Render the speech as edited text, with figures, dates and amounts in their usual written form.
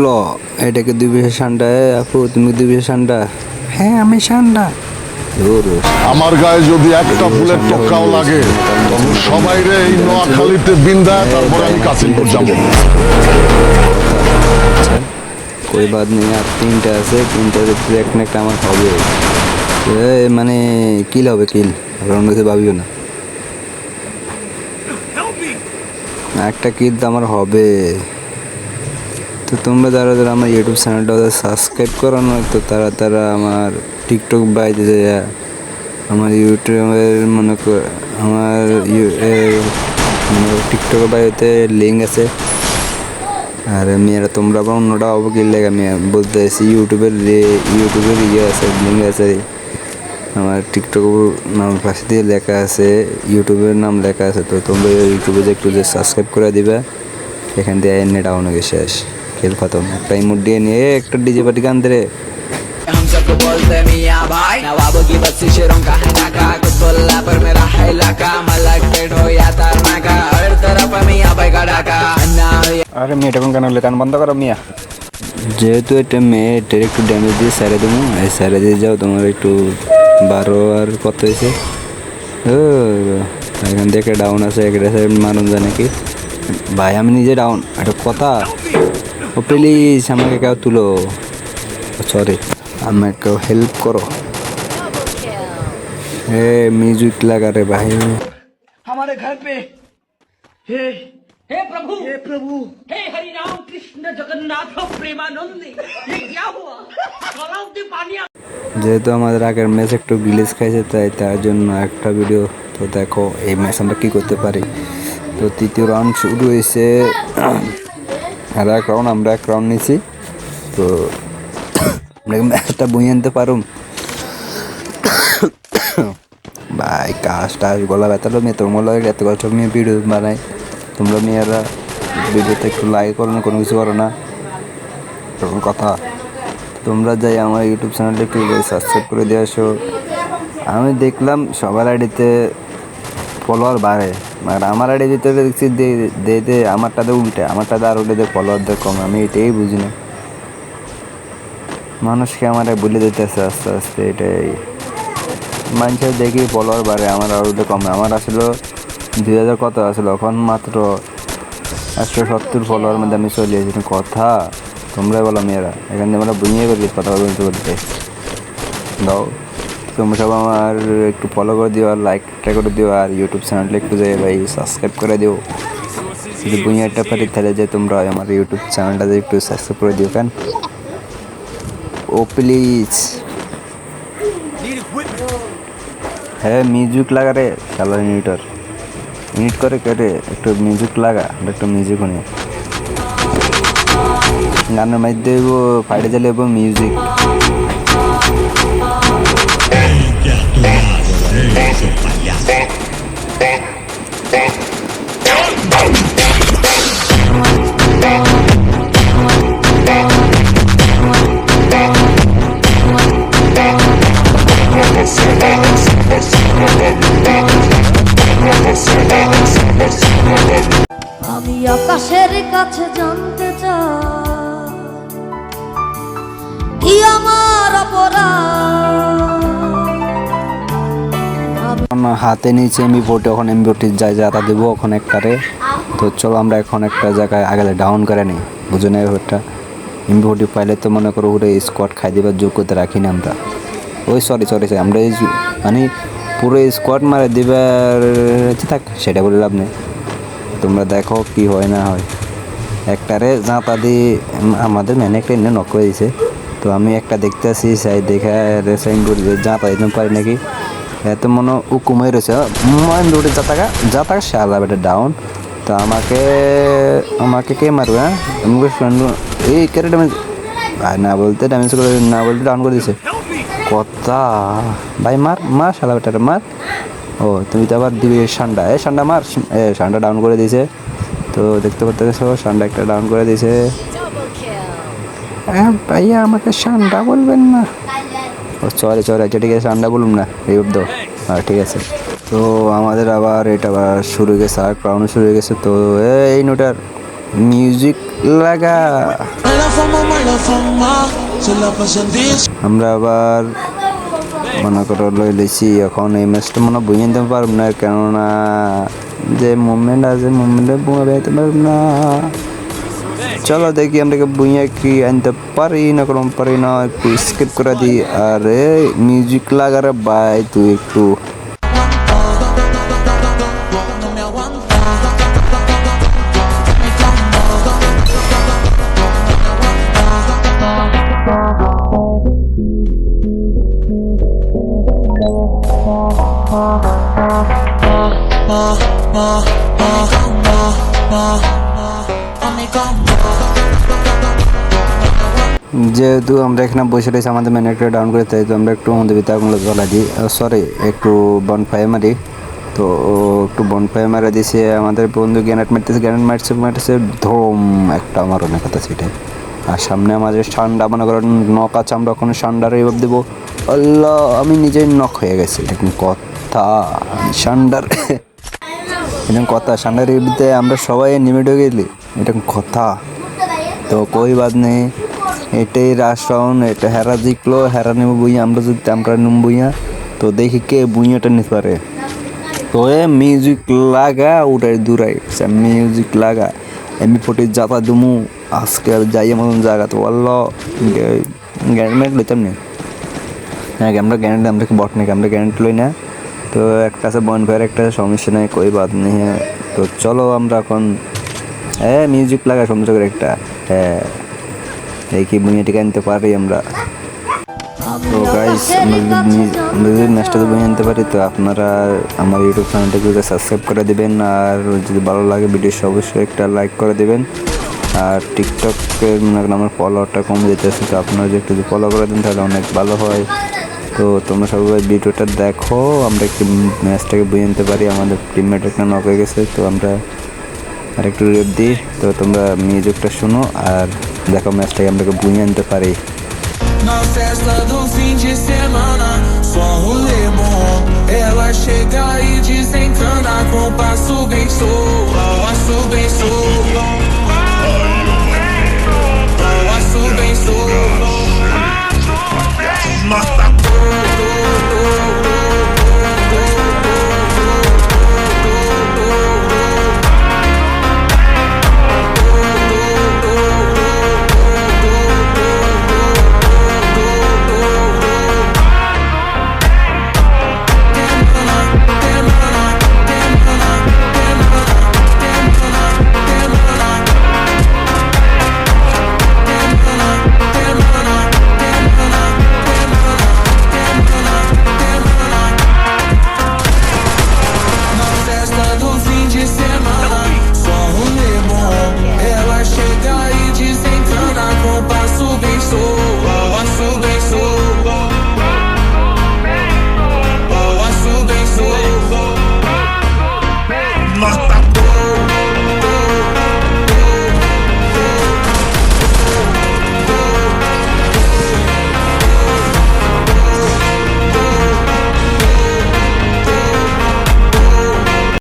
ল এটাকে 2 পয়সা ঠান্ডা। আপু তুমি 2 পয়সা ঠান্ডা? হ্যাঁ আমি ঠান্ডা। আমার গায়ে যদি একটা ফুলের টক্কাও লাগে তবে সবাই রে এই নোয়াখালীতে বিন্দায় তারপর আমি কাশিমপুর যাবো। कोई बात नहीं, আর 3টা আছে, 3টার ভিতরে একটা না একটা আমার হবে। মানে কিল হবে, কিল অন্য কিছু ভাবিও না, একটা কিল তো আমার হবে। তো তোমরা যারা যারা আমার ইউটিউব চ্যানেলটা সাবস্ক্রাইব করো না, তো তারা আমার টিকটক বাইতে যায়, আমার ইউটিউবের মনে কর আমার টিকটকের বাইতে লিঙ্ক আছে। আর মেয়েরা তোমরা আবার অন্যটা অবকিল লেগে মেয়ে বলতে আছি, ইউটিউবের ইয়ে আছে, লিঙ্ক আছে। আমার টিকটক নাম পাশে দিয়ে লেখা আছে, ইউটিউবের নাম লেখা আছে। তো তোমরা ইউটিউবে যে একটু যে সাবস্ক্রাইব করে দিবে, এখান দিয়ে এনে ডাউন হয়ে শেষ, খেল খতম। একটা ইমোট দিয়ে নিয়ে একটা ডিজে পার্টি গান দে। हम सबको बोलते मियाँ भाई, नवाबों की बस्ती शेरों का है नाका, कुछ बोला पर मेरा है इलाका, मलक पेट हो या तारमा का, हर तरफ मियाँ भाई का डाका। আরে মেয়েটা কোন গান হলে কান বন্ধ করো মিয়া। যেহেতু এটা মেয়েটার একটু ড্যামেজ দিয়ে স্যারে দেবো, এই স্যারে দিয়ে যাও। তোমার একটু 12 আর কত হয়েছে? ও এখান থেকে ডাউন আছে, একটা মানুষ জানে নাকি ভাই, আমি নিজে ডাউন। একটা কথা, ও প্লিজ আমাকে কেউ তুলো, সরি আমাকে হেল্প করো। এ মিউজিক লাগা রে ভাই। हमारे घर पे हे हे प्रभु हे हरि राम कृष्ण जगन्नाथ प्रेमानंद ये क्या हुआ तालाब से पानी যেহেতু আমাদের আগের ম্যাচ একটু গ্লিচ খাইছে, তাই তার জন্য একটা ভিডিও। তো দেখো এই ম্যাচ আমরা কী করতে পারি। তো তৃতীয় রাউন্ড শুরু হয়েছে, আর এক রাউন্ড আমরা এক রাউন্ড নিয়েছি। তো আমরা ম্যাচটা বই আনতে পারুম ভাই। কাজ টাজ গলা ব্যথালো মেয়ে, তোমরা এত কষ্ট নিয়ে ভিডিও বানাই, তোমরা মেয়েরা ভিডিওতে একটু লাইক করো না, কোনো কিছু করো না। তখন কথা, তোমরা যাই আমার ইউটিউব চ্যানেলটা একটু সাবস্ক্রাইব করে দিয়ে আসো। আমি দেখলাম সবার আইডিতে ফলোয়ার বাড়ে, আর আমার আইডি ভিতরে দেখছি দে আমারটাতে উল্টে, আমারটাতে আর উল্টে ফলোয়ারদের কম। আমি এটাই বুঝি না, মানুষকে আমার বলে দিতেছে আস্তে আস্তে। এটাই মানুষের দেখি ফলোয়ার বাড়ে, আমার আর উল্টে কমে। আমার আসলে 2000 কত আসলে, এখন মাত্র 170 ফলোয়ার মধ্যে আমি চলে এসেছি। কথা তোমরা বলো মেয়েরা, এখানে আমরা বুঝিয়ে করি কথা বলতে বলতে দাও। তোমরা সব আমার একটু ফলো করে দিও, আর লাইকটা করে দিও, আর ইউটিউব চ্যানেলটা একটু যাই ভাই সাবস্ক্রাইব করে দিও। যদি বুঝিয়েটা পারি তাহলে যে তোমরা আমার ইউটিউব চ্যানেলটাতে একটু সাবস্ক্রাইব করে দিও কেন, ও প্লিজ। হ্যাঁ মিউজিক লাগা রে শালা, ইউনিট করে কেটে একটু মিউজিক লাগা, একটু মিউজিক শুনি। গানের মধ্যে ফাইটে চালে মিউজিক। আমি আকাশের কাছে জানতে চাই কি আমার অপরাধ। হাতে নিচে এমবি40, এখন এমবি40 যায় যাতা দেবো এখন একটারে। তো চলো আমরা এখন একটা জায়গায় আগে ডাউন করে নিই, বুঝে নেই ওটা। এমবি40 পাইলে তো মনে করো ওটা স্কোয়াড খাই দিবার যোগ করতে রাখি না আমরা। ওই সরি আমরা এই মানে পুরো স্কোয়াড মারে দিবার থাক, সেটা বলে লাভ নেই। তোমরা দেখো কি হয় না হয়। একটারে জাঁতা দিয়ে আমাদের ম্যানে একটা এনে নক করে দিছে। তো আমি একটা দেখতে আসি, সাই দেখা সাইন করি জাঁতা দিতে পারি নাকি। এত মনে উকুমে রয়েছে রোডে যাতাকা শালা বেটা ডাউন। তো আমাকে কে মারবে? হ্যাঁ এই কেটে ড্যামেজ না বলতে ড্যামেজ করে না বলতে ডাউন করে দিছে। কথা ভাই মার শালা বেটারে মার। ও তুমি তো আবার দিবি সান্ডা, সান্ডা মার। সান্ডা ডাউন করে দিয়েছে। তো দেখতে পাচ্ছ সান্ডা একটা ডাউন করে দিয়েছে। হ্যাঁ ভাইয়া আমাকে সান্ডা বলবেন না। ও সরি আচ্ছা ঠিক আছে, সান্ডা বলুন না, এই দাও। হ্যাঁ ঠিক আছে। তো আমাদের আবার এটা আবার শুরু হয়ে গেছে, আর ক্রাউন্ড শুরু হয়ে গেছে। তো এই নোটার মিউজিক লাগা। আমরা আবার মনে করো লই লইছি, এখন এই ম্যাচটা মনে হয় বুঝে নিতে পারব না, কেননা যে মুভমেন্ট আছে মুভমেন্টে বুঝে বেরোতে পারব না। চলো দেখি আমরা বুঝে কি আনতে পারি না, কোনো পারি না, একটু স্কিপ করে দিই। আরে মিউজিক লাগারে ভাই তুই একটু যেহেতু আমরা এখানে বসে রয়েছি আমাদের ম্যানেটটা ডাউন করে, তাই তো আমরা একটু আমাদের ভিতরগুলো জ্বলা দিই, সরি একটু বনফায়ার মারি। তো একটু বনফায়ার মারা দিয়েছে, আমাদের বন্ধু গ্যানেট মারতেছে ধুম একটা আমার অনেক কথা সেটাই। আর সামনে আমাদের ঠান্ডা মনে করেন নখ আছে, আমরা ওখানে ঠান্ডার এভাবে দেবো। আল্লাহ আমি নিজেই নখ হয়ে গেছি, এটা কোন কথা? ঠান্ডার এরকম কথা, ঠান্ডার এবিতে আমরা সবাই নেমে ঢুকে গেলি, এটা কোন কথা? তো কই বাদ নেই, এটাই রাশ রাউন্ড, এটা হেরা জিতলো, হেরা নেবো বুইয়া, আমরা যদি আমরা নেব বুইয়া। তো দেখি কে বুইয়াটা নিতে পারে। তো মিউজিক লাগা উঠাই দূরাই, মিউজিক লাগা MP40 যাতা দুমু আজকে যাই মতন জায়গা। তো বললো গ্যারেন্ট লইতাম না, হ্যাঁ আমরা গ্যারেন্ট, আমরা কি বট নাকি, আমরা গ্যারেন্ট লই না। তো একটা আছে বনফায়ার, একটা সমস্যা নেই, কই বাদ নেই। হ্যাঁ তো চলো আমরা এখন মিউজিক লাগা সুন্দর করে একটা, হ্যাঁ দেখি বুনিয়াটিকে আনতে পারি আমরা। তো গাইস আমরা যদি ম্যাচটা বুঝে আনতে পারি, তো আপনারা আমার ইউটিউব চ্যানেলটাকে সাবস্ক্রাইব করে দেবেন, আর যদি ভালো লাগে ভিডিও অবশ্যই একটা লাইক করে দেবেন। আর টিকটকের মনে করেন আমার ফলোয়ারটা কমে যেতেছে, তো আপনারা যদি একটু ফলো করে দেন তাহলে অনেক ভালো হয়। তো তোমরা সবাই ভিডিওটা দেখো, আমরা একটু ম্যাচটাকে বুঝে নিতে পারি। আমাদের টিমমেট একটা নক হয়ে গেছে, তো আমরা আর একটু রেপ দিই। তো তোমরা মিউজিকটা শোনো আর দেখো ম্যাচটাকে আমরা বুঝে আনতে পারি। Na festa do fim de semana, só rolê bom. Ela chega e desencana com passo bem solto,